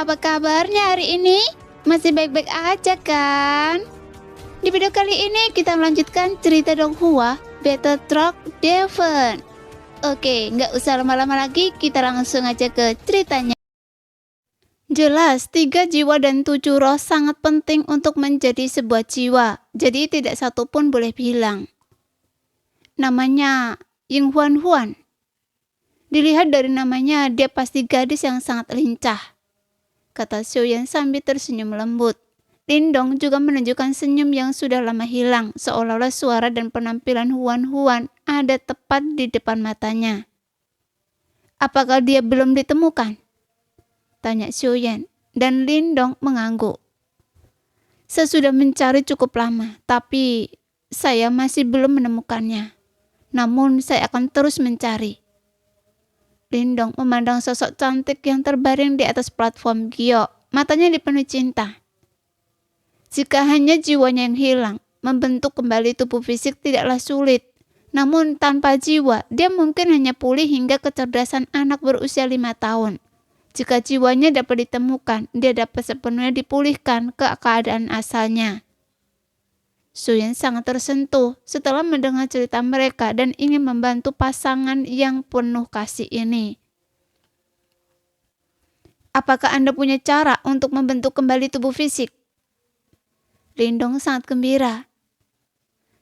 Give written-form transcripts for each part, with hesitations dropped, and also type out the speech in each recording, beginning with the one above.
apa kabarnya hari ini? Masih baik-baik aja kan? Di video kali ini kita melanjutkan cerita Donghua, Battle Truck Devon. Oke, nggak usah lama-lama lagi, kita langsung aja ke ceritanya. Jelas, 3 jiwa dan 7 roh sangat penting untuk menjadi sebuah jiwa, jadi tidak satu pun boleh hilang. Namanya Ying Huan Huan. Dilihat dari namanya, dia pasti gadis yang sangat lincah, kata Xiuyan sambil tersenyum lembut. Lindong juga menunjukkan senyum yang sudah lama hilang, seolah-olah suara dan penampilan Huan Huan ada tepat di depan matanya. Apakah dia belum ditemukan? Tanya Xiuyan, dan Lindong mengangguk. Saya sudah mencari cukup lama, tapi saya masih belum menemukannya. Namun saya akan terus mencari. Lindong memandang sosok cantik yang terbaring di atas platform giok, matanya dipenuhi cinta. Jika hanya jiwanya yang hilang, membentuk kembali tubuh fisik tidaklah sulit. Namun tanpa jiwa, dia mungkin hanya pulih hingga kecerdasan anak berusia 5 tahun. Jika jiwanya dapat ditemukan, dia dapat sepenuhnya dipulihkan ke keadaan asalnya. Xiuyan sangat tersentuh setelah mendengar cerita mereka dan ingin membantu pasangan yang penuh kasih ini. Apakah Anda punya cara untuk membentuk kembali tubuh fisik? Lindong sangat gembira.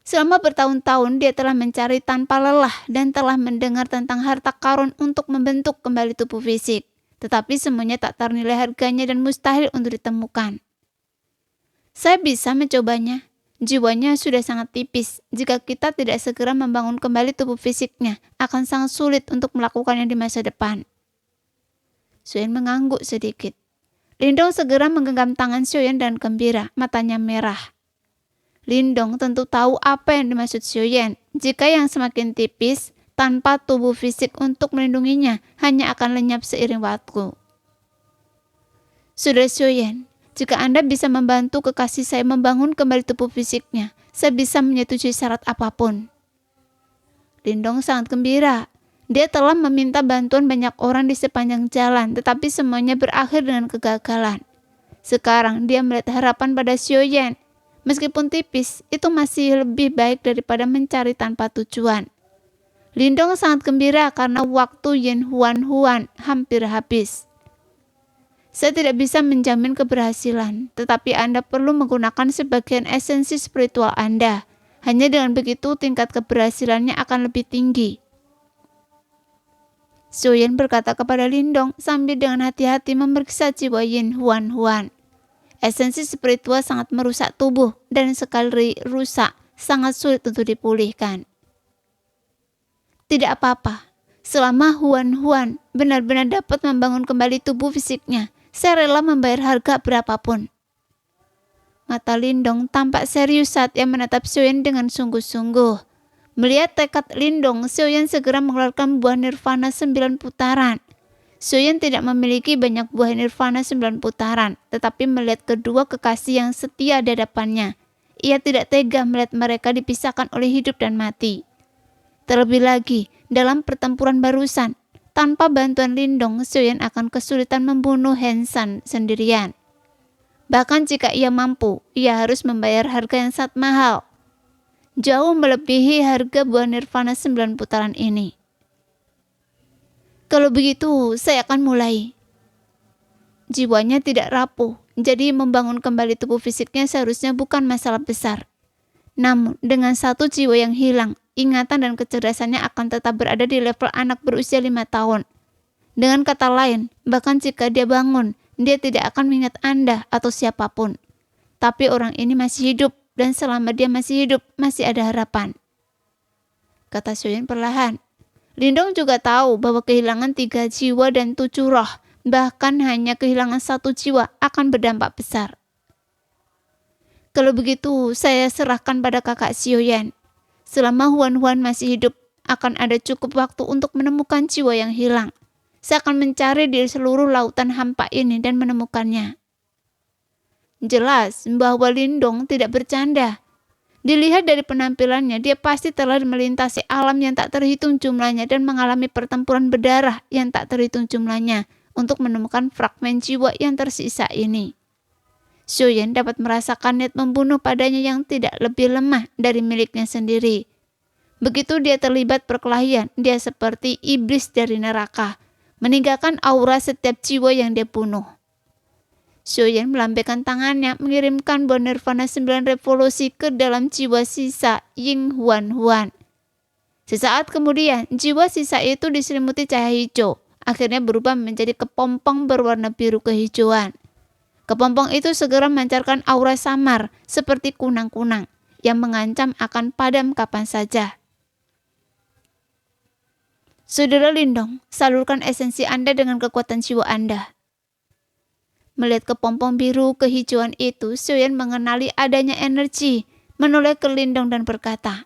Selama bertahun-tahun dia telah mencari tanpa lelah dan telah mendengar tentang harta karun untuk membentuk kembali tubuh fisik. Tetapi semuanya tak ternilai harganya dan mustahil untuk ditemukan. Saya bisa mencobanya. Jiwanya sudah sangat tipis. Jika kita tidak segera membangun kembali tubuh fisiknya, akan sangat sulit untuk melakukannya di masa depan. Xiuyan mengangguk sedikit. Lindong segera menggenggam tangan Xiuyan dan gembira, matanya merah. Lindong tentu tahu apa yang dimaksud Xiuyan. Jika yang semakin tipis, tanpa tubuh fisik untuk melindunginya, hanya akan lenyap seiring waktu. Saudara Xiuyan, jika Anda bisa membantu kekasih saya membangun kembali tubuh fisiknya, saya bisa menyetujui syarat apapun. Lindong sangat gembira. Dia telah meminta bantuan banyak orang di sepanjang jalan, tetapi semuanya berakhir dengan kegagalan. Sekarang dia melihat harapan pada Xiuyan. Meskipun tipis, itu masih lebih baik daripada mencari tanpa tujuan. Lindong sangat gembira karena waktu Yin Huan Huan hampir habis. Saya tidak bisa menjamin keberhasilan, tetapi Anda perlu menggunakan sebagian esensi spiritual Anda. Hanya dengan begitu tingkat keberhasilannya akan lebih tinggi. Xiuyan berkata kepada Lindong sambil dengan hati-hati memeriksa jiwa Yin Huan Huan. Esensi spiritual sangat merusak tubuh dan sekali rusak sangat sulit untuk dipulihkan. Tidak apa-apa, selama Huan Huan benar-benar dapat membangun kembali tubuh fisiknya, saya rela membayar harga berapapun. Mata Lindong tampak serius saat ia menatap Xiuyan dengan sungguh-sungguh. Melihat tekad Lindong, Xiuyan segera mengeluarkan buah nirvana 9 putaran. Xiuyan tidak memiliki banyak buah nirvana 9 putaran, tetapi melihat kedua kekasih yang setia di hadapannya, ia tidak tega melihat mereka dipisahkan oleh hidup dan mati. Terlebih lagi, dalam pertempuran barusan, tanpa bantuan Lindong, Xiuyan akan kesulitan membunuh Hansan sendirian. Bahkan jika ia mampu, ia harus membayar harga yang sangat mahal. Jauh melebihi harga buah nirvana 9 putaran ini. Kalau begitu, saya akan mulai. Jiwanya tidak rapuh, jadi membangun kembali tubuh fisiknya seharusnya bukan masalah besar. Namun, dengan satu jiwa yang hilang, ingatan dan kecerdasannya akan tetap berada di level anak berusia 5 tahun. Dengan kata lain, bahkan jika dia bangun, dia tidak akan mengingat Anda atau siapapun. Tapi orang ini masih hidup, dan selama dia masih hidup, masih ada harapan. Kata Xiuyan perlahan. Lindong juga tahu bahwa kehilangan 3 jiwa dan 7 roh, bahkan hanya kehilangan 1 jiwa akan berdampak besar. Kalau begitu, saya serahkan pada kakak Xiuyan. Selama Huan Huan masih hidup, akan ada cukup waktu untuk menemukan jiwa yang hilang. Saya akan mencari di seluruh lautan hampa ini dan menemukannya. Jelas bahwa Lindong tidak bercanda. Dilihat dari penampilannya, dia pasti telah melintasi alam yang tak terhitung jumlahnya dan mengalami pertempuran berdarah yang tak terhitung jumlahnya untuk menemukan fragmen jiwa yang tersisa ini. Xiuyan dapat merasakan niat membunuh padanya yang tidak lebih lemah dari miliknya sendiri. Begitu dia terlibat perkelahian, dia seperti iblis dari neraka, meninggalkan aura setiap jiwa yang dia bunuh. Xiuyan melambaikan tangannya, mengirimkan buah nirvana 9 revolusi ke dalam jiwa sisa Ying Huan Huan. Sesaat kemudian, jiwa sisa itu diselimuti cahaya hijau, akhirnya berubah menjadi kepompong berwarna biru kehijauan. Kepompong itu segera memancarkan aura samar seperti kunang-kunang yang mengancam akan padam kapan saja. Saudara Lindong, salurkan esensi Anda dengan kekuatan jiwa Anda. Melihat kepompong biru kehijauan itu, Xiuyan mengenali adanya energi, menoleh ke Lindong dan berkata.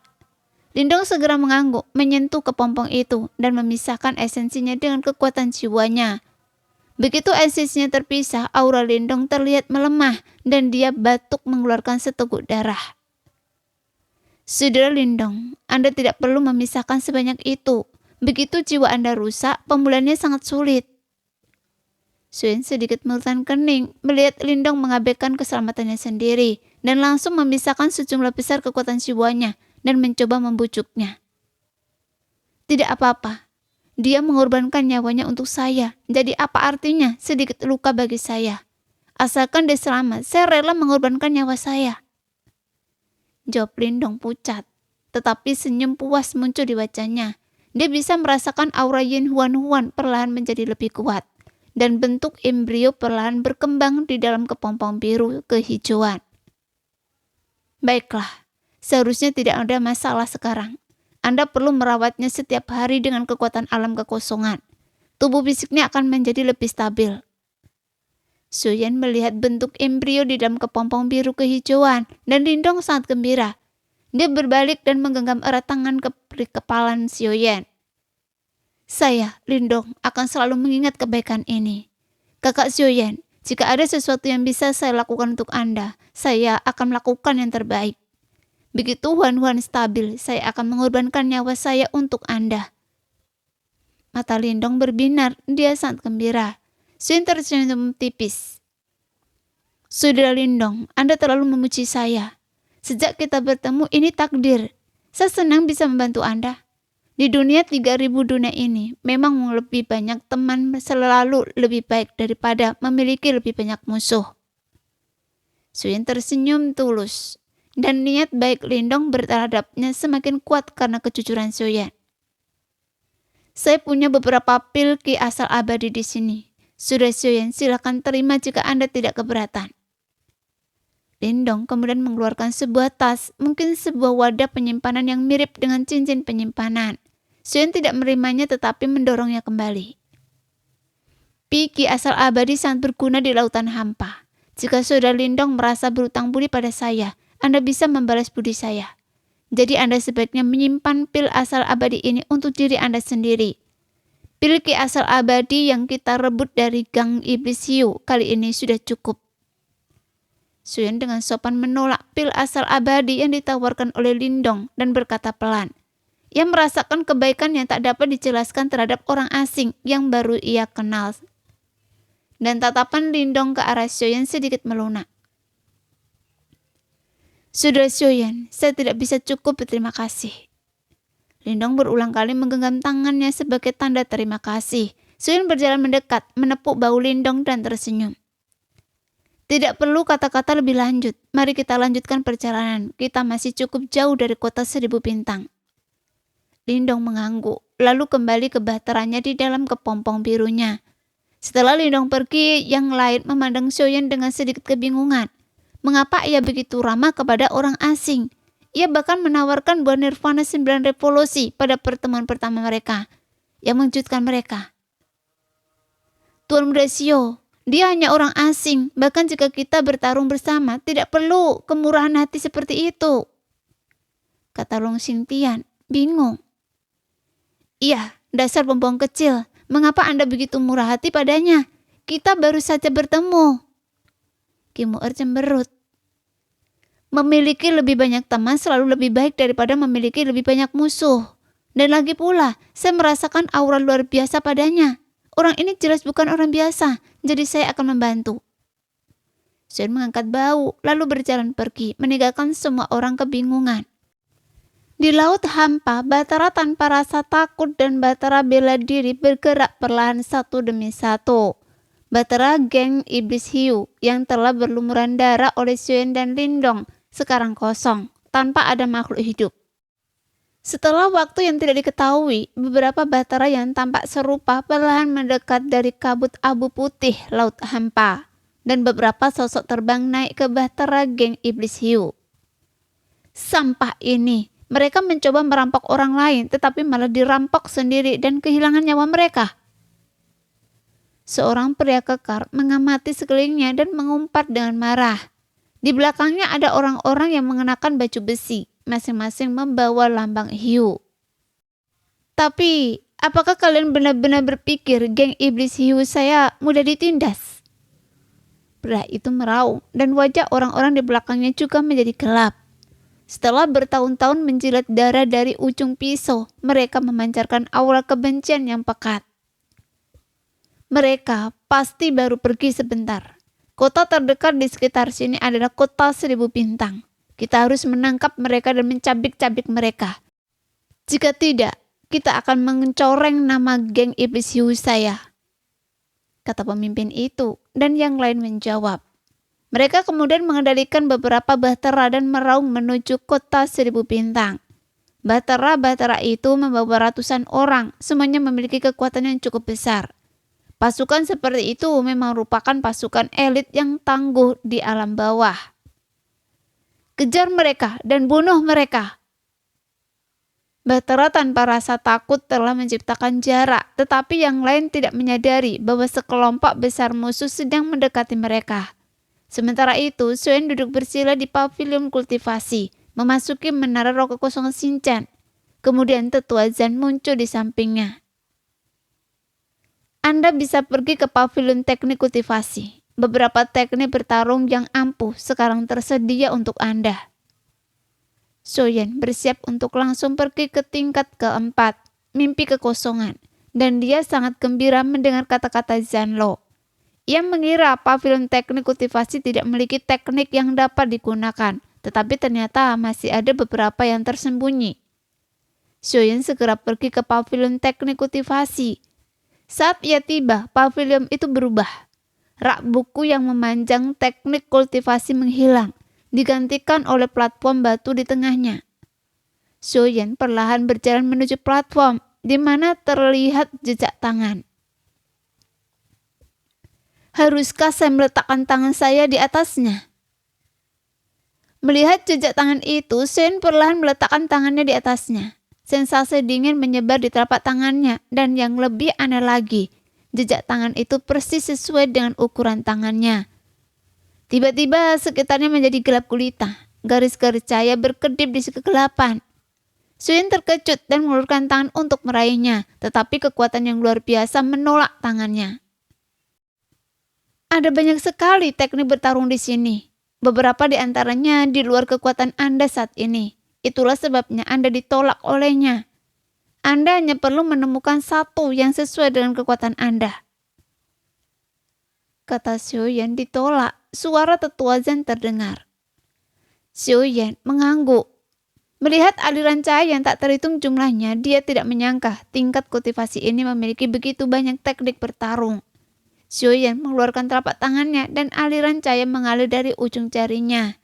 Lindong segera mengangguk, menyentuh kepompong itu dan memisahkan esensinya dengan kekuatan jiwanya. Begitu esensinya terpisah, aura Lindong terlihat melemah dan dia batuk mengeluarkan seteguk darah. Saudara Lindong, Anda tidak perlu memisahkan sebanyak itu. Begitu jiwa Anda rusak, pemulihannya sangat sulit. Xiuyan sedikit mengerutkan kening, melihat Lindong mengabaikan keselamatannya sendiri dan langsung memisahkan sejumlah besar kekuatan jiwanya dan mencoba membujuknya. Tidak apa-apa, dia mengorbankan nyawanya untuk saya, jadi apa artinya sedikit luka bagi saya? Asalkan dia selamat, saya rela mengorbankan nyawa saya. Jawab Lindong pucat, tetapi senyum puas muncul di wajahnya. Dia bisa merasakan aura Yin Huan Huan perlahan menjadi lebih kuat, dan bentuk embrio perlahan berkembang di dalam kepompong biru kehijauan. Baiklah. Seharusnya tidak ada masalah sekarang. Anda perlu merawatnya setiap hari dengan kekuatan alam kekosongan. Tubuh fisiknya akan menjadi lebih stabil. Xiuyan melihat bentuk embrio di dalam kepompong biru kehijauan dan Lindong sangat gembira. Dia berbalik dan menggenggam erat tangan ke kepalan Xiuyan. Saya, Lindong, akan selalu mengingat kebaikan ini. Kakak Xiuyan, jika ada sesuatu yang bisa saya lakukan untuk Anda, saya akan melakukan yang terbaik. Begitu Huan Huan stabil, saya akan mengorbankan nyawa saya untuk Anda. Mata Lindong berbinar, dia sangat gembira. Xiuyan tersenyum tipis. Saudara Lindong, Anda terlalu memuji saya. Sejak kita bertemu, ini takdir. Saya senang bisa membantu Anda. Di dunia 3000 dunia ini, memang lebih banyak teman selalu lebih baik daripada memiliki lebih banyak musuh. Xiuyan tersenyum tulus. Dan niat baik Lindong terhadapnya semakin kuat karena kejujuran Xiuyan. Saya punya beberapa pil ki asal abadi di sini. Sudah Xiuyan, silakan terima jika Anda tidak keberatan. Lindong kemudian mengeluarkan sebuah tas, mungkin sebuah wadah penyimpanan yang mirip dengan cincin penyimpanan. Xiuyan tidak menerimanya tetapi mendorongnya kembali. Pi ki asal abadi sangat berguna di lautan hampa. Jika saudara Lindong merasa berutang budi pada saya, Anda bisa membalas budi saya. Jadi Anda sebaiknya menyimpan pil asal abadi ini untuk diri Anda sendiri. Pil ki asal abadi yang kita rebut dari Gang Iblis Hiu kali ini sudah cukup. Xiuyan dengan sopan menolak pil asal abadi yang ditawarkan oleh Lindong dan berkata pelan. Ia merasakan kebaikan yang tak dapat dijelaskan terhadap orang asing yang baru ia kenal. Dan tatapan Lindong ke arah Xiuyan sedikit melunak. Saudara Xiuyan, saya tidak bisa cukup berterima kasih. Lindong berulang kali menggenggam tangannya sebagai tanda terima kasih. Xiuyan berjalan mendekat, menepuk bahu Lindong dan tersenyum. Tidak perlu kata-kata lebih lanjut. Mari kita lanjutkan perjalanan. Kita masih cukup jauh dari kota 1000 bintang. Lindong mengangguk, lalu kembali ke bahteranya di dalam kepompong birunya. Setelah Lindong pergi, yang lain memandang Xiuyan dengan sedikit kebingungan. Mengapa ia begitu ramah kepada orang asing? Ia bahkan menawarkan buah nirvana 9 revolusi pada pertemuan pertama mereka, yang mengejutkan mereka. Tuan Muda Xiu, dia hanya orang asing, bahkan jika kita bertarung bersama, tidak perlu kemurahan hati seperti itu. Kata Long Xingtian, bingung. Iya, dasar pembohong kecil, mengapa Anda begitu murah hati padanya? Kita baru saja bertemu. Kim Mu'er cemberut. Memiliki lebih banyak teman selalu lebih baik daripada memiliki lebih banyak musuh. Dan lagi pula, saya merasakan aura luar biasa padanya. Orang ini jelas bukan orang biasa, jadi saya akan membantu. Suen mengangkat bahu, lalu berjalan pergi, meninggalkan semua orang kebingungan. Di laut hampa, Bahtera tanpa rasa takut dan Bahtera bela diri bergerak perlahan satu demi satu. Bahtera geng iblis hiu yang telah berlumuran darah oleh Suen dan Lindong sekarang kosong, tanpa ada makhluk hidup. Setelah waktu yang tidak diketahui, beberapa Bahtera yang tampak serupa perlahan mendekat dari kabut abu putih laut hampa, dan beberapa sosok terbang naik ke Bahtera geng iblis hiu. Sampah ini, mereka mencoba merampok orang lain tetapi malah dirampok sendiri dan kehilangan nyawa mereka. Seorang pria kekar mengamati sekelilingnya dan mengumpat dengan marah. Di belakangnya ada orang-orang yang mengenakan baju besi, masing-masing membawa lambang hiu. Tapi, apakah kalian benar-benar berpikir geng iblis hiu saya mudah ditindas? Pria itu meraung dan wajah orang-orang di belakangnya juga menjadi gelap. Setelah bertahun-tahun menjilat darah dari ujung pisau, mereka memancarkan aura kebencian yang pekat. Mereka pasti baru pergi sebentar. Kota terdekat di sekitar sini adalah kota 1000 bintang. Kita harus menangkap mereka dan mencabik-cabik mereka. Jika tidak, kita akan mencoreng nama geng iblis hiu saya, kata pemimpin itu, dan yang lain menjawab. Mereka kemudian mengendalikan beberapa Bahtera dan meraung menuju kota 1000 bintang. Bahtera-Bahtera itu membawa ratusan orang, semuanya memiliki kekuatan yang cukup besar. Pasukan seperti itu memang merupakan pasukan elit yang tangguh di alam bawah. Kejar mereka dan bunuh mereka. Bahtera tanpa rasa takut telah menciptakan jarak, tetapi yang lain tidak menyadari bahwa sekelompok besar musuh sedang mendekati mereka. Sementara itu, Suen duduk bersila di pavilion kultivasi, memasuki menara roh kekosongan Shinchan. Kemudian tetua Zan muncul di sampingnya. Anda bisa pergi ke pavilion teknik kultivasi. Beberapa teknik bertarung yang ampuh sekarang tersedia untuk Anda. Soyen bersiap untuk langsung pergi ke tingkat keempat, mimpi kekosongan, dan dia sangat gembira mendengar kata-kata Zanlo. Ia mengira pavilion teknik kultivasi tidak memiliki teknik yang dapat digunakan, tetapi ternyata masih ada beberapa yang tersembunyi. Soyen segera pergi ke pavilion teknik kultivasi. Saat ia tiba, pavilion itu berubah. Rak buku yang memanjang teknik kultivasi menghilang, digantikan oleh platform batu di tengahnya. Soyen perlahan berjalan menuju platform, di mana terlihat jejak tangan. Haruskah saya meletakkan tangan saya di atasnya? Melihat jejak tangan itu, Soyen perlahan meletakkan tangannya di atasnya. Sensasi dingin menyebar di telapak tangannya, dan yang lebih aneh lagi, jejak tangan itu persis sesuai dengan ukuran tangannya. Tiba-tiba sekitarnya menjadi gelap gulita. Garis-garis cahaya berkedip di kegelapan. Soyen terkejut dan mengulurkan tangan untuk meraihnya, tetapi kekuatan yang luar biasa menolak tangannya. Ada banyak sekali teknik bertarung di sini. Beberapa di antaranya di luar kekuatan Anda saat ini. Itulah sebabnya Anda ditolak olehnya. Anda hanya perlu menemukan satu yang sesuai dengan kekuatan Anda. Kata Soyen ditolak, suara tetua Zan terdengar. Soyen mengangguk. Melihat aliran cahaya yang tak terhitung jumlahnya, dia tidak menyangka tingkat kultivasi ini memiliki begitu banyak teknik bertarung. Soyen mengeluarkan telapak tangannya dan aliran cahaya mengalir dari ujung jarinya.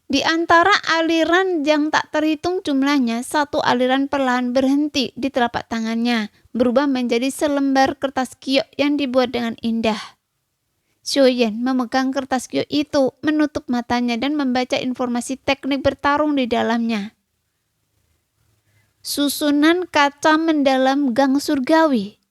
Di antara aliran yang tak terhitung jumlahnya, satu aliran perlahan berhenti di telapak tangannya, berubah menjadi selembar kertas giok yang dibuat dengan indah. Soyen memegang kertas giok itu, menutup matanya dan membaca informasi teknik bertarung di dalamnya. Susunan kaca mendalam gang surgawi.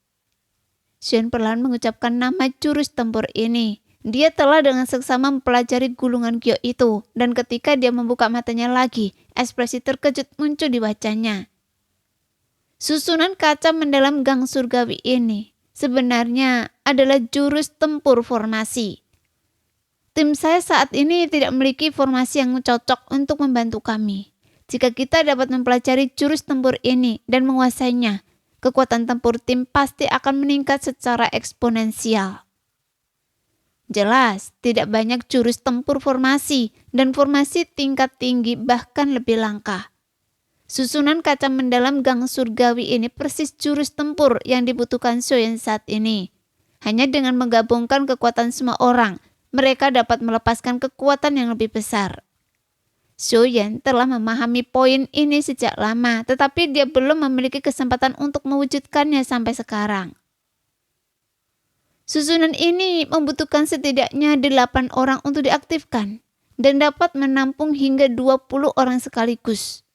Soyen perlahan mengucapkan nama jurus tempur ini. Dia telah dengan seksama mempelajari gulungan giok itu, dan ketika dia membuka matanya lagi, ekspresi terkejut muncul di wajahnya. Susunan kaca mendalam gang surgawi ini sebenarnya adalah jurus tempur formasi. Tim saya saat ini tidak memiliki formasi yang cocok untuk membantu kami. Jika kita dapat mempelajari jurus tempur ini dan menguasainya, kekuatan tempur tim pasti akan meningkat secara eksponensial. Jelas, tidak banyak jurus tempur formasi dan formasi tingkat tinggi bahkan lebih langka. Susunan kaca mendalam gang surgawi ini persis jurus tempur yang dibutuhkan Xiaoyan saat ini. Hanya dengan menggabungkan kekuatan semua orang, mereka dapat melepaskan kekuatan yang lebih besar. Xiaoyan telah memahami poin ini sejak lama, tetapi dia belum memiliki kesempatan untuk mewujudkannya sampai sekarang. Susunan ini membutuhkan setidaknya 8 orang untuk diaktifkan dan dapat menampung hingga 20 orang sekaligus.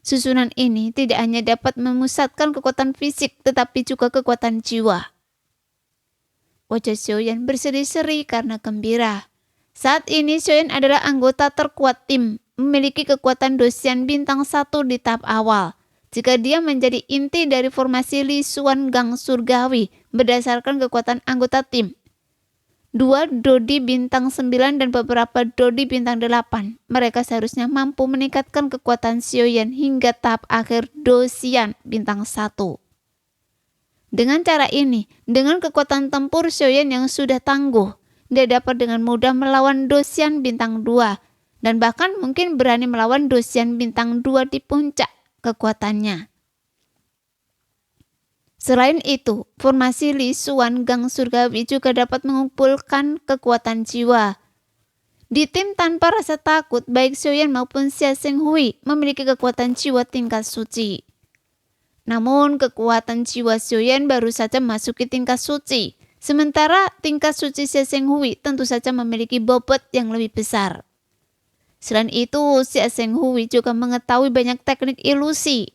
Susunan ini tidak hanya dapat memusatkan kekuatan fisik tetapi juga kekuatan jiwa. Wajah Xiaoyan berseri-seri karena gembira. Saat ini Xiaoyan adalah anggota terkuat tim, memiliki kekuatan dosian bintang 1 di tahap awal. Jika dia menjadi inti dari formasi Li Xuan Gang Surgawi berdasarkan kekuatan anggota tim. 2 Dodi bintang 9 dan beberapa Dodi bintang 8. Mereka seharusnya mampu meningkatkan kekuatan Xiaoyan hingga tahap akhir Dosian bintang 1. Dengan cara ini, dengan kekuatan tempur Xiaoyan yang sudah tangguh, dia dapat dengan mudah melawan Dosian bintang 2 dan bahkan mungkin berani melawan Dosian bintang 2 di puncak kekuatannya. Selain itu, formasi Li Xuan Gang Surgawi juga dapat mengumpulkan kekuatan jiwa. Di tim tanpa rasa takut, baik Xiaoyan maupun Xia Shenghui memiliki kekuatan jiwa tingkat suci. Namun, kekuatan jiwa Xiaoyan baru saja memasuki tingkat suci, sementara tingkat suci Xia Shenghui tentu saja memiliki bobot yang lebih besar. Selain itu, Xia Shenghui juga mengetahui banyak teknik ilusi.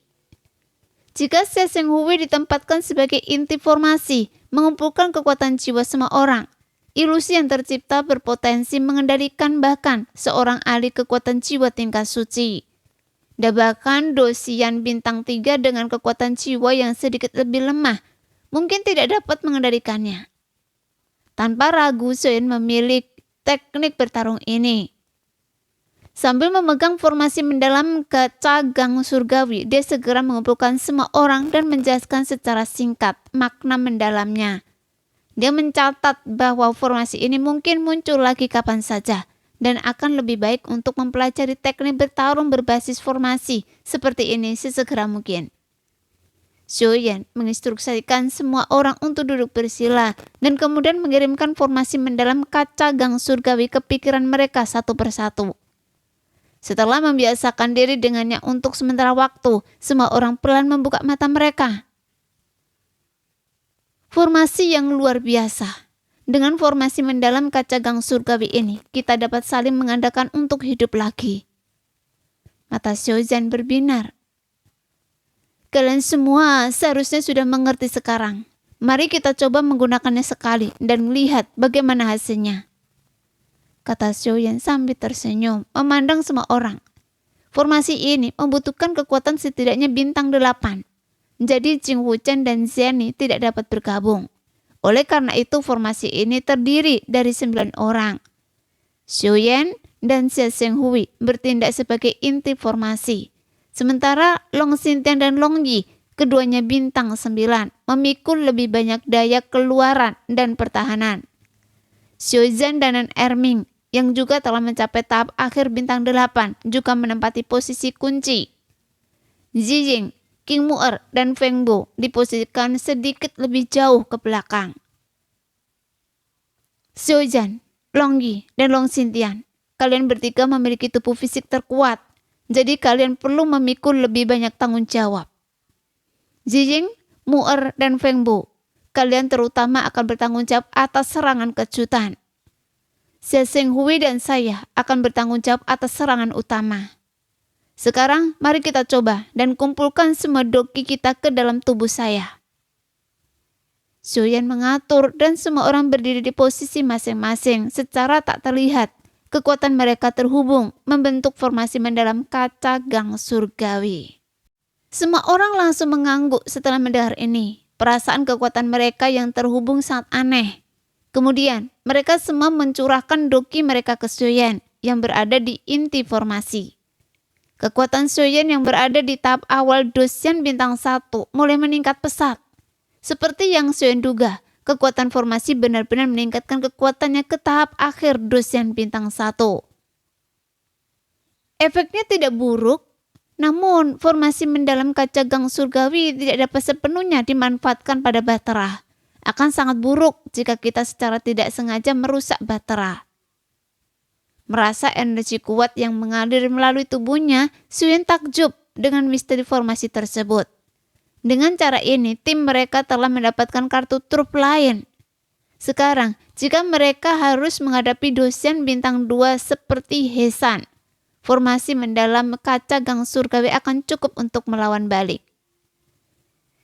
Jika Xia Shenghui ditempatkan sebagai inti formasi, mengumpulkan kekuatan jiwa semua orang, ilusi yang tercipta berpotensi mengendalikan bahkan seorang ahli kekuatan jiwa tingkat suci. Dan bahkan Dosian bintang 3 dengan kekuatan jiwa yang sedikit lebih lemah, mungkin tidak dapat mengendalikannya. Tanpa ragu, Xiaoyan memilih teknik bertarung ini. Sambil memegang formasi mendalam kaca gang surgawi, dia segera mengumpulkan semua orang dan menjelaskan secara singkat makna mendalamnya. Dia mencatat bahwa formasi ini mungkin muncul lagi kapan saja dan akan lebih baik untuk mempelajari teknik bertarung berbasis formasi seperti ini sesegera mungkin. Xiaoyan menginstruksikan semua orang untuk duduk bersila dan kemudian mengirimkan formasi mendalam kaca gang surgawi ke pikiran mereka satu persatu. Setelah membiasakan diri dengannya untuk sementara waktu, semua orang pelan membuka mata mereka. Formasi yang luar biasa. Dengan formasi mendalam kaca gang surgawi ini, kita dapat saling mengandalkan untuk hidup lagi. Mata Xiaoyan berbinar. Kalian semua seharusnya sudah mengerti sekarang. Mari kita coba menggunakannya sekali dan melihat bagaimana hasilnya. Kata Xiaoyan sambil tersenyum, memandang semua orang. Formasi ini membutuhkan kekuatan setidaknya bintang 8. Jadi Jing Wuchen dan Xiani tidak dapat bergabung. Oleh karena itu formasi ini terdiri dari 9 orang. Xiaoyan dan Xia Shenghui bertindak sebagai inti formasi. Sementara Long Xintian dan Long Yi, keduanya bintang 9, memikul lebih banyak daya keluaran dan pertahanan. Xiaozhan dan Erming yang juga telah mencapai tahap akhir bintang 8 juga menempati posisi kunci. Zijing, King Mu'er, dan Feng Bo diposisikan sedikit lebih jauh ke belakang. Xiaozhan, Long Yi, dan Long Xintian, kalian bertiga memiliki tubuh fisik terkuat, jadi kalian perlu memikul lebih banyak tanggung jawab. Zijing, Mu'er, dan Feng Bo, kalian terutama akan bertanggung jawab atas serangan kejutan. Xia Shenghui dan saya akan bertanggung jawab atas serangan utama. Sekarang mari kita coba dan kumpulkan semua doki kita ke dalam tubuh saya. Xiaoyan mengatur dan semua orang berdiri di posisi masing-masing secara tak terlihat. Kekuatan mereka terhubung membentuk formasi mendalam kaca gang surgawi. Semua orang langsung mengangguk setelah mendengar ini. Perasaan kekuatan mereka yang terhubung sangat aneh. Kemudian, mereka semua mencurahkan doki mereka ke Xiaoyan yang berada di inti formasi. Kekuatan Xiaoyan yang berada di tahap awal Dosian bintang 1 mulai meningkat pesat. Seperti yang Xiaoyan duga, kekuatan formasi benar-benar meningkatkan kekuatannya ke tahap akhir Dosian bintang 1. Efeknya tidak buruk, namun formasi mendalam kaca gang surgawi tidak dapat sepenuhnya dimanfaatkan pada Bahtera. Akan sangat buruk jika kita secara tidak sengaja merusak Bahtera. Merasa energi kuat yang mengalir melalui tubuhnya, Xiaoyan takjub dengan misteri formasi tersebut. Dengan cara ini, tim mereka telah mendapatkan kartu truf lain. Sekarang, jika mereka harus menghadapi Dosian bintang 2 seperti Hesan, formasi mendalam kaca gang surgawi akan cukup untuk melawan balik.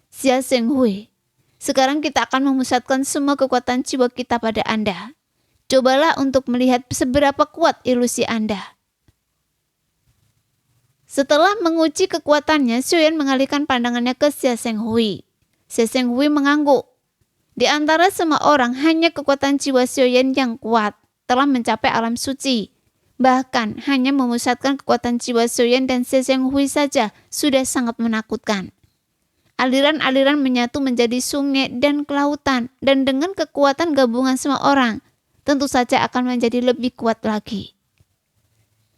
Xia Zhenghui, sekarang kita akan memusatkan semua kekuatan jiwa kita pada Anda. Cobalah untuk melihat seberapa kuat ilusi Anda. Setelah menguji kekuatannya, Xiaoyan mengalihkan pandangannya ke Xia Zhenghui. Xia Zhenghui mengangguk. Di antara semua orang, hanya kekuatan jiwa Xiaoyan yang kuat telah mencapai alam suci. Bahkan hanya memusatkan kekuatan jiwa Xiaoyan dan Xia Zhenghui saja sudah sangat menakutkan. Aliran-aliran menyatu menjadi sungai dan kelautan, dan dengan kekuatan gabungan semua orang, tentu saja akan menjadi lebih kuat lagi.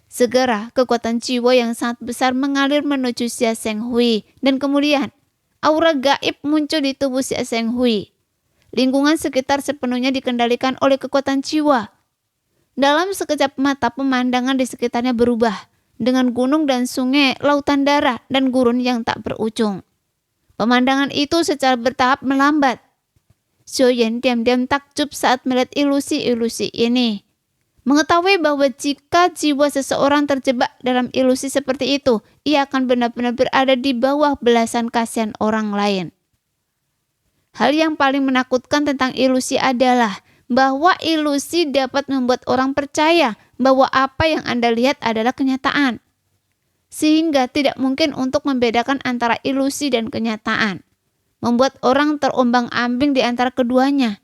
Segera kekuatan jiwa yang sangat besar mengalir menuju Xia Zhenghui, dan kemudian aura gaib muncul di tubuh Xia Zhenghui. Lingkungan sekitar sepenuhnya dikendalikan oleh kekuatan jiwa. Dalam sekejap mata pemandangan di sekitarnya berubah, dengan gunung dan sungai, lautan darah, dan gurun yang tak berujung. Pemandangan itu secara bertahap melambat. Xiaoyan diam-diam takjub saat melihat ilusi-ilusi ini. Mengetahui bahwa jika jiwa seseorang terjebak dalam ilusi seperti itu, ia akan benar-benar berada di bawah belasan kasihan orang lain. Hal yang paling menakutkan tentang ilusi adalah bahwa ilusi dapat membuat orang percaya bahwa apa yang Anda lihat adalah kenyataan. Sehingga tidak mungkin untuk membedakan antara ilusi dan kenyataan. Membuat orang terombang-ambing di antara keduanya,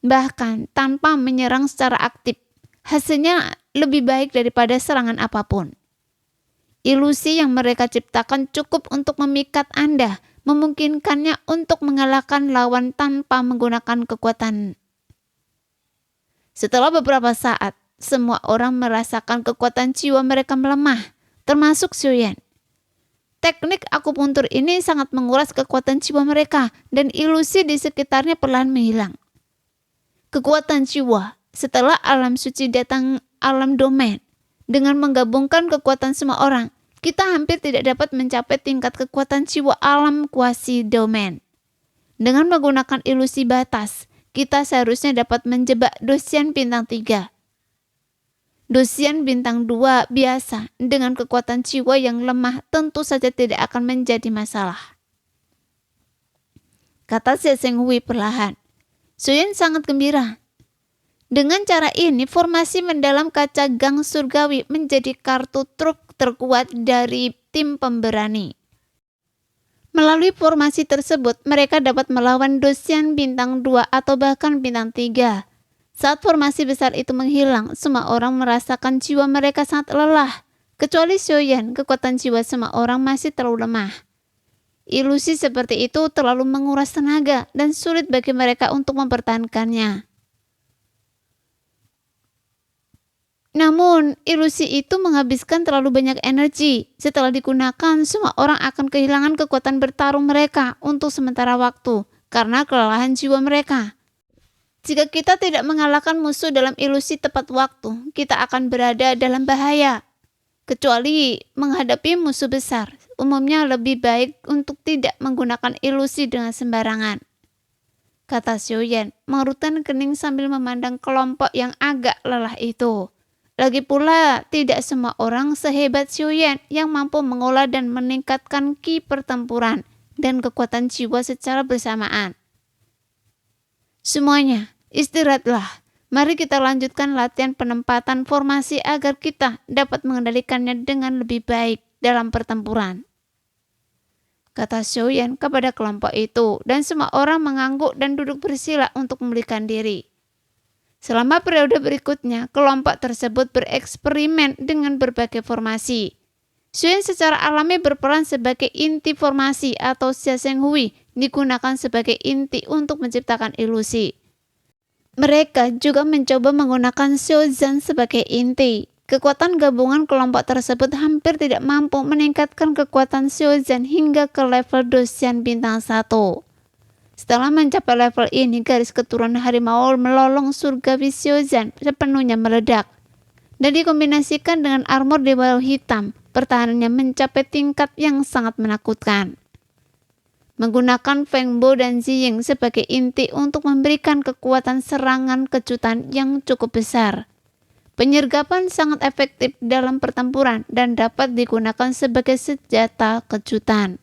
bahkan tanpa menyerang secara aktif. Hasilnya lebih baik daripada serangan apapun. Ilusi yang mereka ciptakan cukup untuk memikat Anda, memungkinkannya untuk mengalahkan lawan tanpa menggunakan kekuatan. Setelah beberapa saat, semua orang merasakan kekuatan jiwa mereka melemah, termasuk Xiaoyan. Teknik akupuntur ini sangat menguras kekuatan jiwa mereka dan ilusi di sekitarnya perlahan menghilang. Kekuatan jiwa setelah alam suci datang alam domain. Dengan menggabungkan kekuatan semua orang, kita hampir tidak dapat mencapai tingkat kekuatan jiwa alam kuasi domain. Dengan menggunakan ilusi batas, kita seharusnya dapat menjebak Dosian bintang 3. Dosian bintang 2 biasa dengan kekuatan jiwa yang lemah tentu saja tidak akan menjadi masalah. Kata Xia Zhenghui perlahan. Xiaoyan sangat gembira. Dengan cara ini, formasi mendalam kaca gang surgawi menjadi kartu truf terkuat dari tim pemberani. Melalui formasi tersebut, mereka dapat melawan Dosian bintang 2 atau bahkan bintang 3. Saat formasi besar itu menghilang, semua orang merasakan jiwa mereka sangat lelah. Kecuali Xiaoyan, kekuatan jiwa semua orang masih terlalu lemah. Ilusi seperti itu terlalu menguras tenaga dan sulit bagi mereka untuk mempertahankannya. Namun, ilusi itu menghabiskan terlalu banyak energi. Setelah digunakan, semua orang akan kehilangan kekuatan bertarung mereka untuk sementara waktu karena kelelahan jiwa mereka. Jika kita tidak mengalahkan musuh dalam ilusi tepat waktu, kita akan berada dalam bahaya. Kecuali menghadapi musuh besar, umumnya lebih baik untuk tidak menggunakan ilusi dengan sembarangan. Kata Xiaoyan, mengerutkan kening sambil memandang kelompok yang agak lelah itu. Lagi pula, tidak semua orang sehebat Xiaoyan yang mampu mengolah dan meningkatkan ki pertempuran dan kekuatan jiwa secara bersamaan. Semuanya, istirahatlah. Mari kita lanjutkan latihan penempatan formasi agar kita dapat mengendalikannya dengan lebih baik dalam pertempuran. Kata Xiaoyan kepada kelompok itu, dan semua orang mengangguk dan duduk bersila untuk memulihkan diri. Selama periode berikutnya, kelompok tersebut bereksperimen dengan berbagai formasi. Suen secara alami berperan sebagai inti formasi atau Xiaosheng Hui digunakan sebagai inti untuk menciptakan ilusi. Mereka juga mencoba menggunakan Xiaozhan sebagai inti. Kekuatan gabungan kelompok tersebut hampir tidak mampu meningkatkan kekuatan Xiaozhan hingga ke level Dosian bintang 1. Setelah mencapai level ini, garis keturunan harimau melolong surgawi Xiaozhan sepenuhnya meledak. Dan dikombinasikan dengan armor dewa hitam, pertahanannya mencapai tingkat yang sangat menakutkan. Menggunakan Feng Bo dan Ziying sebagai inti untuk memberikan kekuatan serangan kejutan yang cukup besar. Penyergapan sangat efektif dalam pertempuran dan dapat digunakan sebagai senjata kejutan.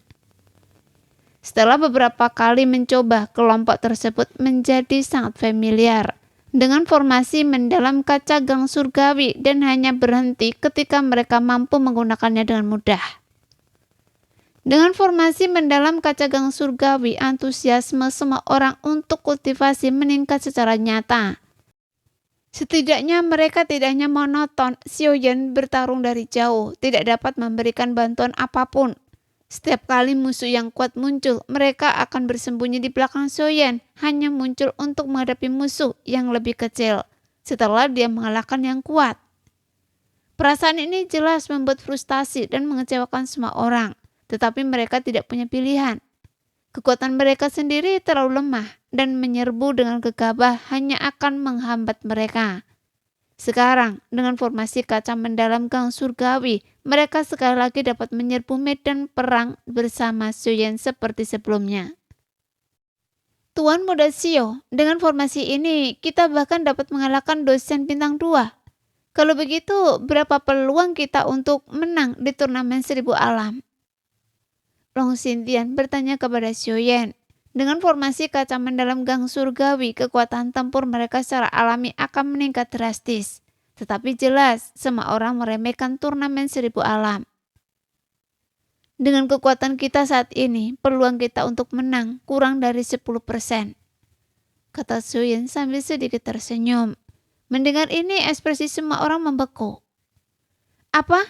Setelah beberapa kali mencoba, kelompok tersebut menjadi sangat familiar dengan formasi mendalam kaca gang surgawi dan hanya berhenti ketika mereka mampu menggunakannya dengan mudah. Dengan formasi mendalam kaca gang surgawi, antusiasme semua orang untuk kultivasi meningkat secara nyata. Setidaknya mereka tidak hanya monoton, Xiaoyan bertarung dari jauh, tidak dapat memberikan bantuan apapun. Setiap kali musuh yang kuat muncul, mereka akan bersembunyi di belakang Xiaoyan, hanya muncul untuk menghadapi musuh yang lebih kecil, setelah dia mengalahkan yang kuat. Perasaan ini jelas membuat frustasi dan mengecewakan semua orang. Tetapi mereka tidak punya pilihan. Kekuatan mereka sendiri terlalu lemah dan menyerbu dengan gegabah hanya akan menghambat mereka. Sekarang, dengan formasi kaca mendalam gang surgawi, mereka sekali lagi dapat menyerbu medan perang bersama Xiaoyan seperti sebelumnya. Tuan Muda Xiao, dengan formasi ini kita bahkan dapat mengalahkan dosen bintang 2. Kalau begitu, berapa peluang kita untuk menang di turnamen 1000 alam? Long Xintian bertanya kepada Xiaoyan. Dengan formasi kaca mendalam gang surgawi, kekuatan tempur mereka secara alami akan meningkat drastis. Tetapi jelas, semua orang meremehkan turnamen 1000 alam. Dengan kekuatan kita saat ini, peluang kita untuk menang kurang dari 10%. Kata Xiaoyan sambil sedikit tersenyum. Mendengar ini, ekspresi semua orang membeku. Apa?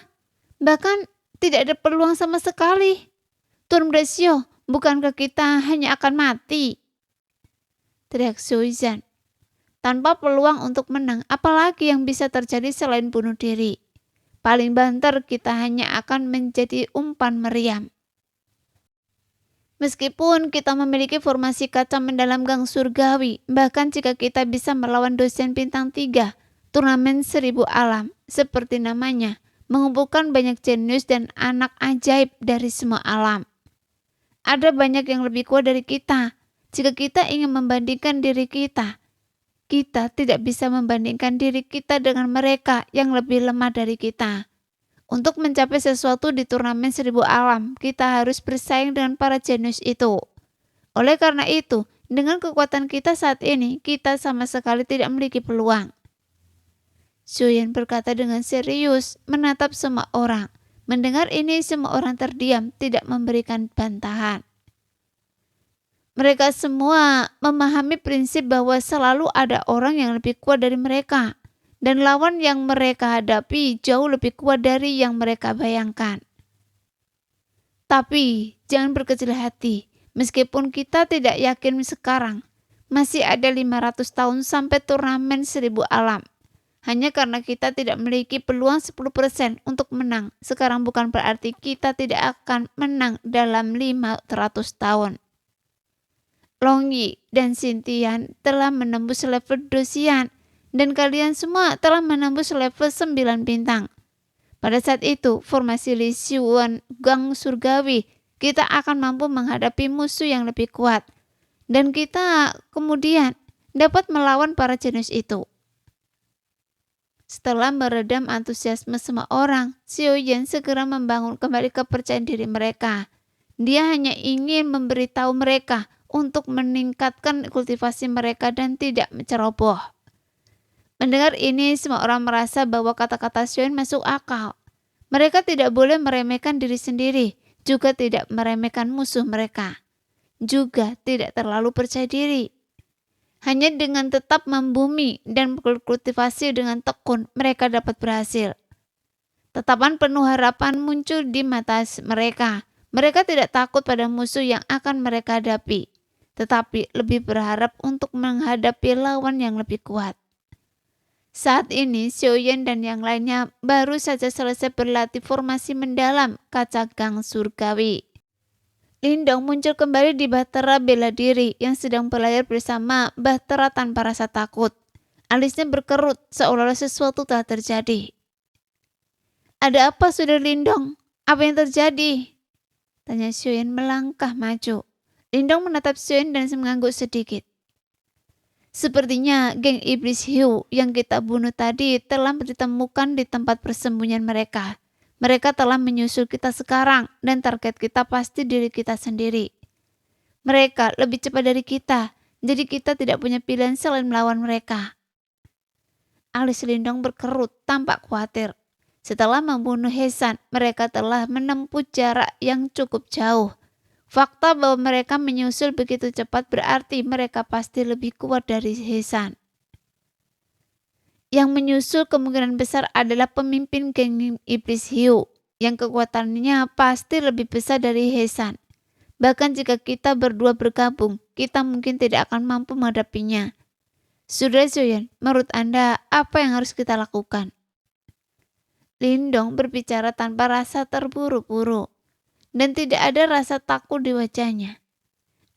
Bahkan tidak ada peluang sama sekali. Tuan Muda Xiao, bukankah kita hanya akan mati? Teriak Xiaozhan. Tanpa peluang untuk menang, apalagi yang bisa terjadi selain bunuh diri? Paling banter kita hanya akan menjadi umpan meriam. Meskipun kita memiliki formasi kaca mendalam gang surgawi, bahkan jika kita bisa melawan dosen bintang 3, turnamen 1000 alam, seperti namanya, mengumpulkan banyak jenius dan anak ajaib dari semua alam. Ada banyak yang lebih kuat dari kita. Jika kita ingin membandingkan diri kita, kita tidak bisa membandingkan diri kita dengan mereka yang lebih lemah dari kita. Untuk mencapai sesuatu di turnamen 1000 alam, kita harus bersaing dengan para jenius itu. Oleh karena itu, dengan kekuatan kita saat ini, kita sama sekali tidak memiliki peluang. Xiaoyan berkata dengan serius, menatap semua orang. Mendengar ini, semua orang terdiam, tidak memberikan bantahan. Mereka semua memahami prinsip bahwa selalu ada orang yang lebih kuat dari mereka, dan lawan yang mereka hadapi jauh lebih kuat dari yang mereka bayangkan. Tapi jangan berkecil hati, meskipun kita tidak yakin sekarang, masih ada 500 tahun sampai turnamen 1000 alam. Hanya karena kita tidak memiliki peluang 10% untuk menang, sekarang bukan berarti kita tidak akan menang dalam 500 tahun. Long Yi dan Xintian telah menembus level Dosian, dan kalian semua telah menembus level 9 bintang. Pada saat itu, formasi Li Xiuan Gang Surgawi, kita akan mampu menghadapi musuh yang lebih kuat, dan kita kemudian dapat melawan para jenius itu. Setelah meredam antusiasme semua orang, Xiaoyan segera membangun kembali kepercayaan diri mereka. Dia hanya ingin memberitahu mereka untuk meningkatkan kultivasi mereka dan tidak menceroboh. Mendengar ini, semua orang merasa bahwa kata-kata Xiaoyan masuk akal. Mereka tidak boleh meremehkan diri sendiri, juga tidak meremehkan musuh mereka, juga tidak terlalu percaya diri. Hanya dengan tetap membumi dan berkultivasi dengan tekun, mereka dapat berhasil. Tatapan penuh harapan muncul di mata mereka. Mereka tidak takut pada musuh yang akan mereka hadapi, tetapi lebih berharap untuk menghadapi lawan yang lebih kuat. Saat ini, Xiaoyan dan yang lainnya baru saja selesai berlatih formasi mendalam kaca gang surgawi. Lindong muncul kembali di Bahtera bela diri yang sedang berlayar bersama Bahtera tanpa rasa takut. Alisnya berkerut seolah-olah sesuatu telah terjadi. "Ada apa, Saudara Lindong? Apa yang terjadi?" tanya Xiaoyan melangkah maju. Lindong menatap Xiaoyan dan mengangguk sedikit. "Sepertinya geng iblis hiu yang kita bunuh tadi telah ditemukan di tempat persembunyian mereka. Mereka telah menyusul kita sekarang dan target kita pasti diri kita sendiri. Mereka lebih cepat dari kita, jadi kita tidak punya pilihan selain melawan mereka." Alis Lindong berkerut tampak khawatir. Setelah membunuh Hesan, mereka telah menempuh jarak yang cukup jauh. Fakta bahwa mereka menyusul begitu cepat berarti mereka pasti lebih kuat dari Hesan. Yang menyusul kemungkinan besar adalah pemimpin geng iblis hiu, yang kekuatannya pasti lebih besar dari Hesan. Bahkan jika kita berdua bergabung, kita mungkin tidak akan mampu menghadapinya. Saudara Xiaoyan, menurut Anda apa yang harus kita lakukan? Lindong berbicara tanpa rasa terburu-buru, dan tidak ada rasa takut di wajahnya.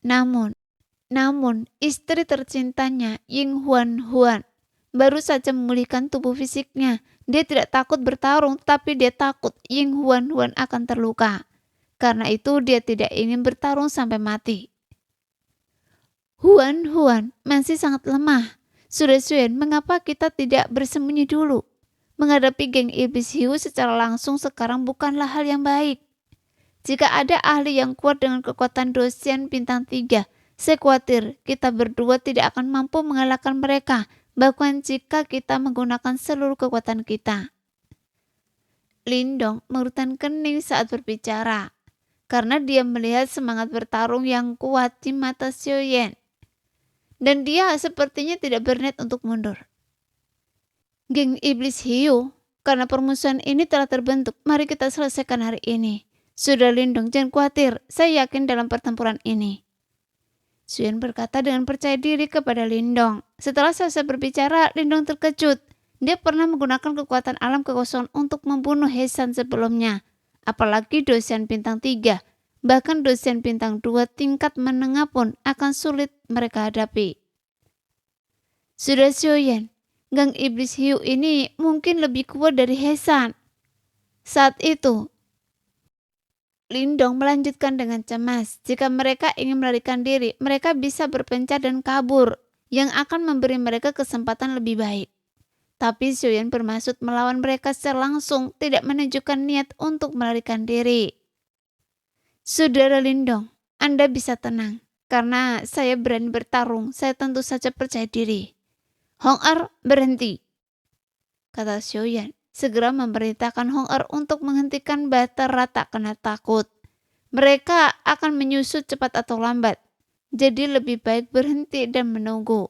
Namun, istri tercintanya Ying Huan baru saja memulihkan tubuh fisiknya. Dia tidak takut bertarung, tapi dia takut Ying Huan akan terluka. Karena itu dia tidak ingin bertarung sampai mati. Huan masih sangat lemah. Saudara Xiaoyan, mengapa kita tidak bersembunyi dulu? Menghadapi geng iblis hiu secara langsung sekarang bukanlah hal yang baik. Jika ada ahli yang kuat dengan kekuatan Dosian bintang 3, saya khawatir kita berdua tidak akan mampu mengalahkan mereka, bahkan jika kita menggunakan seluruh kekuatan kita. Lindong mengerutkan kening saat berbicara, karena dia melihat semangat bertarung yang kuat di mata Xiaoyan. Dan dia sepertinya tidak berniat untuk mundur. Geng iblis hiu, karena permusuhan ini telah terbentuk, mari kita selesaikan hari ini. Saudara Lindong, jangan khawatir, saya yakin dalam pertempuran ini. Xiaoyan berkata dengan percaya diri kepada Lindong. Setelah selesai berbicara, Lindong terkejut. Dia pernah menggunakan kekuatan alam kekosongan untuk membunuh Hesan sebelumnya. Apalagi Dosian bintang 3. Bahkan Dosian bintang 2 tingkat menengah pun akan sulit mereka hadapi. Saudara Xiaoyan, geng iblis hiu ini mungkin lebih kuat dari Hesan. Saat itu, Lindong melanjutkan dengan cemas. Jika mereka ingin melarikan diri, mereka bisa berpencar dan kabur, yang akan memberi mereka kesempatan lebih baik. Tapi Xiaoyan bermaksud melawan mereka secara langsung, tidak menunjukkan niat untuk melarikan diri. Saudara Lindong, Anda bisa tenang, karena saya berani bertarung, saya tentu saja percaya diri. Hong berhenti, kata Xiaoyan, segera memerintahkan Hong untuk menghentikan Bahtera tak kena takut. Mereka akan menyusut cepat atau lambat, jadi lebih baik berhenti dan menunggu.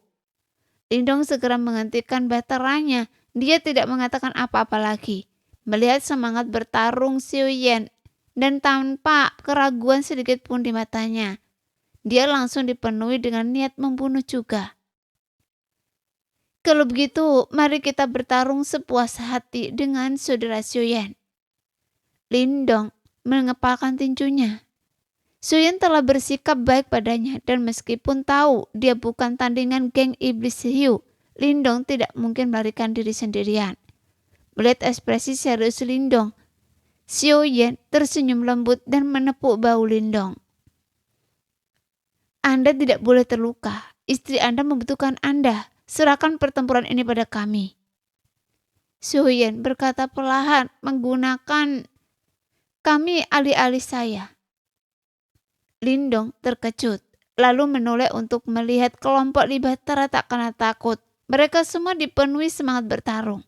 Lindong segera menghentikan Bahteranya. Dia tidak mengatakan apa-apa lagi. Melihat semangat bertarung Xiaoyan dan tanpa keraguan sedikit pun di matanya, dia langsung dipenuhi dengan niat membunuh juga. Kalau begitu, mari kita bertarung sepuas hati dengan saudara Xiaoyan. Lindong mengepalkan tinjunya. Xiaoyan telah bersikap baik padanya, dan meskipun tahu dia bukan tandingan geng iblis hiu, Lindong tidak mungkin melarikan diri sendirian. Melihat ekspresi serius Lindong, Xiaoyan tersenyum lembut dan menepuk bahu Lindong. Anda tidak boleh terluka. Istri Anda membutuhkan Anda. Serahkan pertempuran ini pada kami. Xiaoyan berkata perlahan menggunakan kami alih-alih saya. Lindong terkejut, lalu menoleh untuk melihat kelompok di Bahtera tak kena takut. Mereka semua dipenuhi semangat bertarung.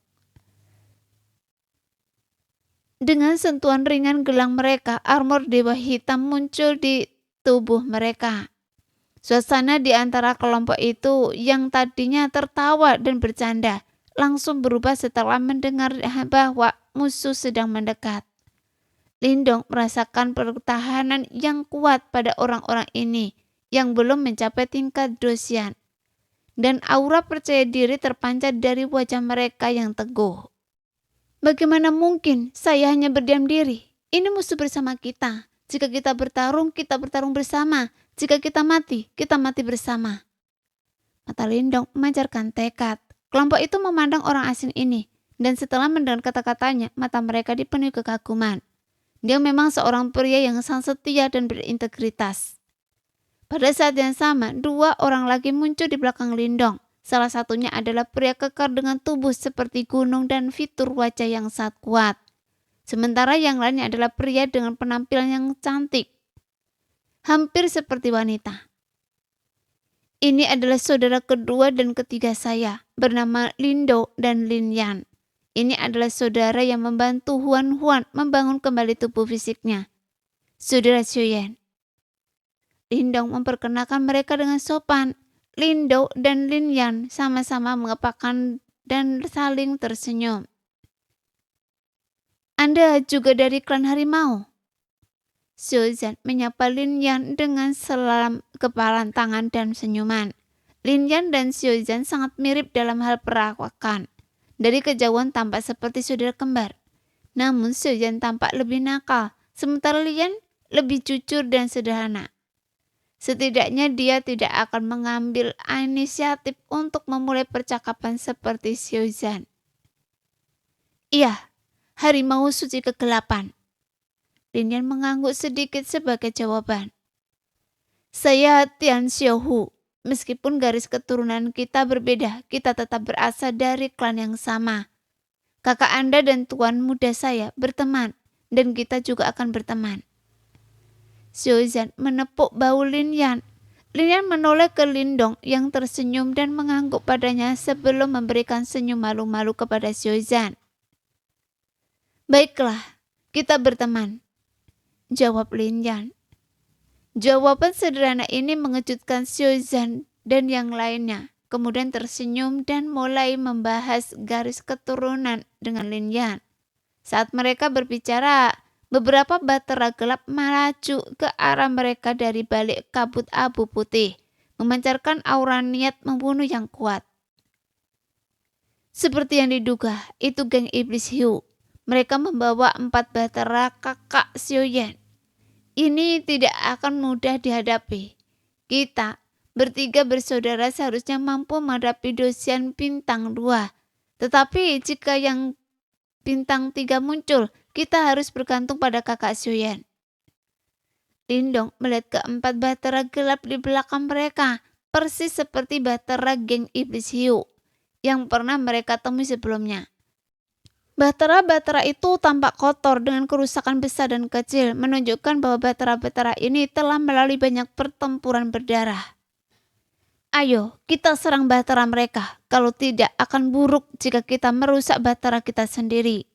Dengan sentuhan ringan gelang mereka, armor dewa hitam muncul di tubuh mereka. Suasana di antara kelompok itu yang tadinya tertawa dan bercanda, langsung berubah setelah mendengar bahwa musuh sedang mendekat. Lindong merasakan pertahanan yang kuat pada orang-orang ini yang belum mencapai tingkat dosian. Dan aura percaya diri terpancar dari wajah mereka yang teguh. Bagaimana mungkin saya hanya berdiam diri? Ini musuh bersama kita. Jika kita bertarung bersama. Jika kita mati bersama. Mata Lindong memancarkan tekad. Kelompok itu memandang orang asing ini. Dan setelah mendengar kata-katanya, mata mereka dipenuhi kekaguman. Dia memang seorang pria yang sangat setia dan berintegritas. Pada saat yang sama, dua orang lagi muncul di belakang Lindong. Salah satunya adalah pria kekar dengan tubuh seperti gunung dan fitur wajah yang sangat kuat. Sementara yang lainnya adalah pria dengan penampilan yang cantik, hampir seperti wanita. Ini adalah saudara kedua dan ketiga saya, bernama Lindo dan Lin Yan. Ini adalah saudara yang membantu Huan Huan membangun kembali tubuh fisiknya. Saudara Xiuyan. Lindong memperkenalkan mereka dengan sopan. Lindo dan Lin Yan sama-sama mengepakkan dan saling tersenyum. Anda juga dari klan harimau? Xiuzan menyapa Lin Yan dengan selam kepalan tangan dan senyuman. Lin Yan dan Xiuzan sangat mirip dalam hal perawakan. Dari kejauhan tampak seperti saudara kembar. Namun Xiuzan tampak lebih nakal, sementara Lin Yan lebih jujur dan sederhana. Setidaknya dia tidak akan mengambil inisiatif untuk memulai percakapan seperti Xiuzan. Iya, harimau suci kegelapan. Lin Yan mengangguk sedikit sebagai jawaban. Saya Tian Xiaohu. Meskipun garis keturunan kita berbeda, kita tetap berasal dari klan yang sama. Kakak Anda dan tuan muda saya berteman, dan kita juga akan berteman. Xiuzan menepuk bahu Lin Yan. Lin Yan menoleh ke Lindong yang tersenyum dan mengangguk padanya sebelum memberikan senyum malu-malu kepada Xiuzan. Baiklah, kita berteman, jawab Lin Yan. Jawaban sederhana ini mengejutkan Xiuzan dan yang lainnya. Kemudian tersenyum dan mulai membahas garis keturunan dengan Lin Yan. Saat mereka berbicara, beberapa batera gelap melaju ke arah mereka dari balik kabut abu putih, memancarkan aura niat membunuh yang kuat. Seperti yang diduga, itu geng iblis hiu. Mereka membawa 4 batera kakak Xiuyan. Ini tidak akan mudah dihadapi. Kita bertiga bersaudara seharusnya mampu menghadapi dosian bintang 2. Tetapi jika yang bintang 3 muncul, kita harus bergantung pada kakak Xiuyan. Lindong melihat keempat batera gelap di belakang mereka, persis seperti batera geng iblis hiu yang pernah mereka temui sebelumnya. Batera-batera itu tampak kotor dengan kerusakan besar dan kecil, menunjukkan bahwa batera-batera ini telah melalui banyak pertempuran berdarah. Ayo, kita serang batera mereka. Kalau tidak, akan buruk jika kita merusak batera kita sendiri.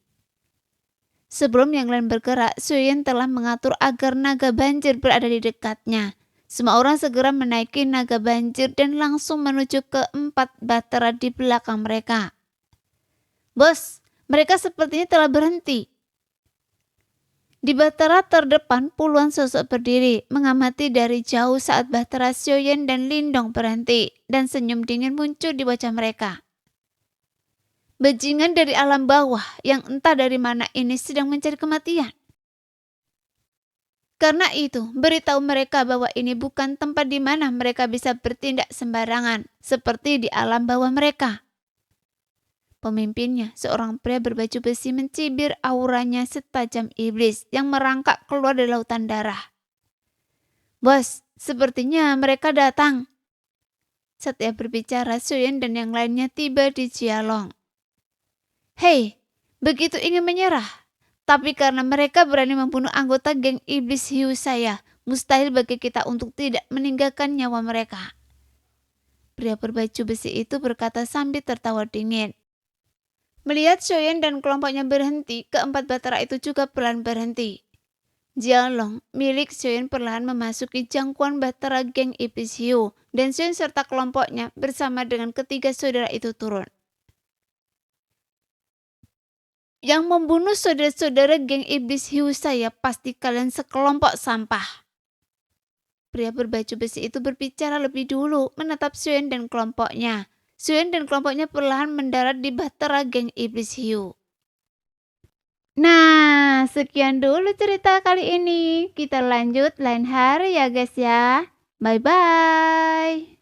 Sebelum yang lain bergerak, Xiuyan telah mengatur agar naga banjir berada di dekatnya. Semua orang segera menaiki naga banjir dan langsung menuju ke 4 batera di belakang mereka. Bos, mereka sepertinya telah berhenti. Di batera terdepan puluhan sosok berdiri, mengamati dari jauh saat batera Xiuyan dan Lindong berhenti, dan senyum dingin muncul di wajah mereka. Bajingan dari alam bawah yang entah dari mana ini sedang mencari kematian. Karena itu, beritahu mereka bahwa ini bukan tempat di mana mereka bisa bertindak sembarangan, seperti di alam bawah mereka. Pemimpinnya, seorang pria berbaju besi mencibir, auranya setajam iblis yang merangkak keluar dari lautan darah. Bos, sepertinya mereka datang. Saat ia berbicara, Xiuyan dan yang lainnya tiba di Jialong. Hei, begitu ingin menyerah. Tapi karena mereka berani membunuh anggota geng iblis hiu saya, mustahil bagi kita untuk tidak meninggalkan nyawa mereka. Pria berbaju besi itu berkata sambil tertawa dingin. Melihat Xiuyan dan kelompoknya berhenti, keempat batera itu juga perlahan berhenti. Jialong, milik Xiuyan perlahan memasuki jangkauan batera geng iblis hiu, dan Xiuyan serta kelompoknya bersama dengan ketiga saudara itu turun. Yang membunuh saudara-saudara geng iblis hiu saya pasti kalian sekelompok sampah. Pria berbaju besi itu berbicara lebih dulu, menatap Suen dan kelompoknya. Suen dan kelompoknya perlahan mendarat di bahtera geng iblis hiu. Nah, sekian dulu cerita kali ini. Kita lanjut lain hari ya guys ya. Bye-bye.